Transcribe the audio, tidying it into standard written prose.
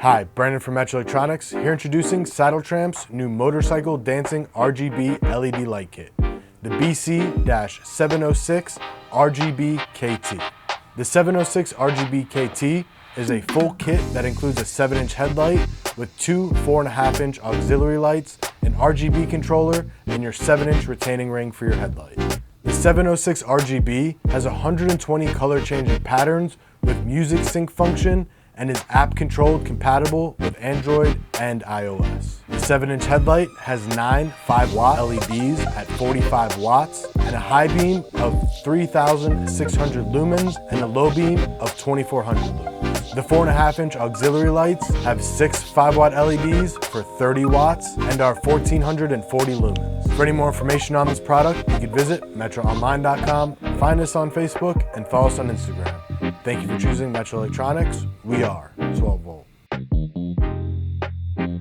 Hi, Brandon from Metra Electronics, here introducing Tramp's new motorcycle dancing RGB LED light kit, the BC-706RGBKT. The 706 RGBKT is a full kit that includes a 7-inch headlight with two 4.5-inch auxiliary lights, an RGB controller, and your 7-inch retaining ring for your headlight. The 706 RGB has 120 color changing patterns with music sync function and is app controlled, compatible with Android and iOS. The 7-inch headlight has 9 5-watt LEDs at 45 watts and a high beam of 3,600 lumens and a low beam of 2,400 lumens. The 4.5-inch auxiliary lights have 6 5-watt LEDs for 30 watts and are 1,440 lumens. For any more information on this product, you can visit metraonline.com, find us on Facebook, and follow us on Instagram. Thank you for choosing Metra Electronics. We are 12 volt.